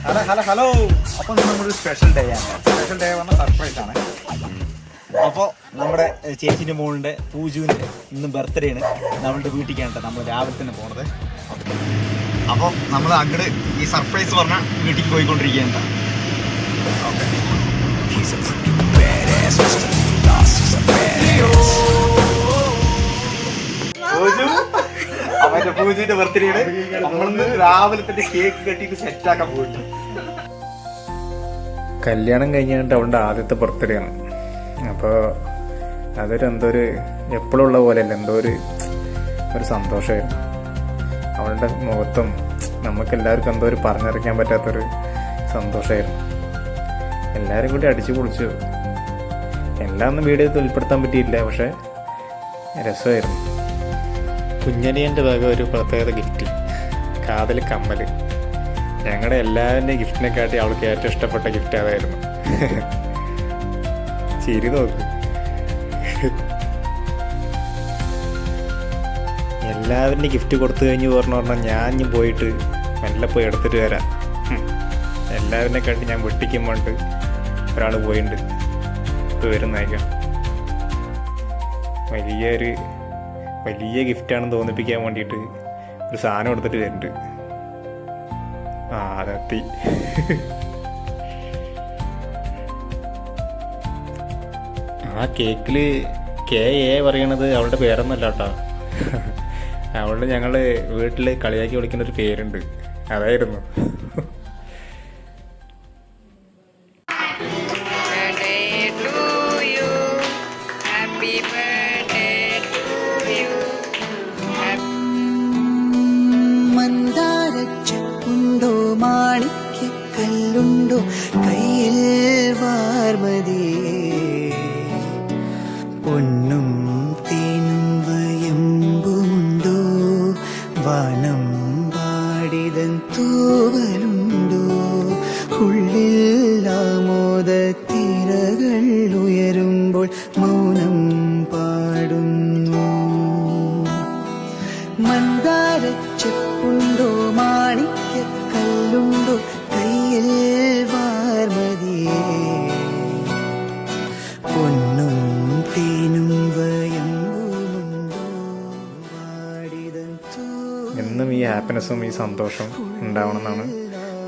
Hello. അപ്പോൾ നമ്മളൊരു special day ആണ്. സ്പെഷ്യൽ ഡേ പറഞ്ഞാൽ സർപ്രൈസ് ആണ്. അപ്പോൾ നമ്മുടെ ചേച്ചിൻ്റെ മോളുടെ പൂജുവിൻ്റെ ഇന്നും ബർത്ത്ഡേ ആണ്. നമ്മളുടെ വീട്ടിലേക്കാണ് നമ്മൾ രാവിലെ തന്നെ പോണത്. അപ്പോൾ നമ്മൾ അങ്ങോട്ട് ഈ സർപ്രൈസ് പറഞ്ഞാൽ വീട്ടിൽ പോയിക്കൊണ്ടിരിക്കുകയാണ്. അവന്റെ പൂജയുടെ ബർത്ത്ഡേ ആണ്. നമ്മളിന്ന് രാവിലെ തന്നെ കേക്ക് കെട്ടിട്ട് സെറ്റാക്കാൻ പോയിട്ട്. കല്യാണം കഴിഞ്ഞിട്ട് അവളുടെ ആദ്യത്തെ ബർത്ത്ഡേ ആണ്. അപ്പോൾ എന്തോ ഒരു എപ്പോഴുള്ള പോലെയല്ല, എന്തോ ഒരു സന്തോഷമായിരുന്നു അവളുടെ മുഖത്തും. നമുക്കെല്ലാവർക്കും എന്തോ ഒരു പറഞ്ഞറിയിക്കാൻ പറ്റാത്തൊരു സന്തോഷമായിരുന്നു. എല്ലാവരും കൂടി അടിച്ചു പൊളിച്ചു. എല്ലാം ഒന്നും വീഡിയോയിൽ ഉൾപ്പെടുത്താൻ പറ്റിയില്ല, പക്ഷേ രസമായിരുന്നു. കുഞ്ഞനിയൻ്റെ വക ഒരു പ്രത്യേകത ഗിഫ്റ്റ്, കാതിൽ കമ്മൽ. ഞങ്ങളുടെ എല്ലാവരുടെയും ഗിഫ്റ്റിനെക്കാട്ടി അവൾക്ക് ഏറ്റവും ഇഷ്ടപ്പെട്ട ഗിഫ്റ്റ് അതായിരുന്നു. ചിരി നോക്ക്. എല്ലാവരുടെയും ഗിഫ്റ്റ് കൊടുത്തു കഴിഞ്ഞ് പറഞ്ഞാൽ ഞാൻ പോയിട്ട് മെല്ലെ പോയി എടുത്തിട്ട് വരാം. എല്ലാവരിനെക്കാട്ടി ഞാൻ വെട്ടിക്കും വേണ്ട ഒരാൾ പോയിട്ടുണ്ട്. ഇപ്പോൾ വരുന്നേക്കാം. വലിയ ഗിഫ്റ്റാണെന്ന് തോന്നിപ്പിക്കാൻ വേണ്ടിയിട്ട് ഒരു സാധനം എടുത്തിട്ട് വരുന്നുണ്ട്. അതെത്തി. ആ കേക്കിൽ KA പറയണത് അവളുടെ പേരൊന്നുമല്ല കേട്ടോ. അവളുടെ ഞങ്ങൾ വീട്ടിൽ കളിയാക്കി വിളിക്കുന്ന ഒരു പേരുണ്ട്, അതായിരുന്നു. മന്ദാരച്ചുണ്ടോ മാണിക്കല്ലുണ്ടോ കയ്യിൽ വാർമതിയേ, പൊന്നും തേനും വയമ്പുമുണ്ടോ വനം പാടിതൻ തൂവലുണ്ടോ, ഉള്ളിൽ ആമോദ തിരകൾ ഉയരുമ്പോൾ മൗനം പാടുന്നു. മന്ദാരച്ചെപ്പുണ്ടോ മാണിക്കല്ലുണ്ടോ കയ്യിൽ വാർമതിയേ, പൊന്നും തേനും വയമ്പുമുണ്ടോ വാടിതൻ എന്നും ഈ ഹാപ്പിനെസ്സും ഈ സന്തോഷം ഉണ്ടാവണമെന്നാണ്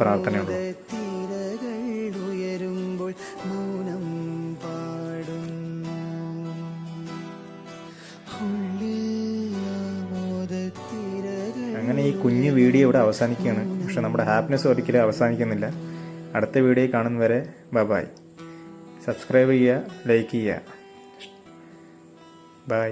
പ്രാർത്ഥനയുള്ളത്. തിരകൾ ഉയരുമ്പോൾ മൗനം പാടുന്നു. അങ്ങനെ ഈ കുഞ്ഞു വീഡിയോ ഇവിടെ അവസാനിക്കുകയാണ്. പക്ഷെ നമ്മുടെ ഹാപ്പിനെസ് ഒരിക്കലും അവസാനിക്കുന്നില്ല. അടുത്ത വീഡിയോ കാണും വരെ ബൈ. സബ്സ്ക്രൈബ് ചെയ്യുക, ലൈക്ക് ചെയ്യുക. ബൈ.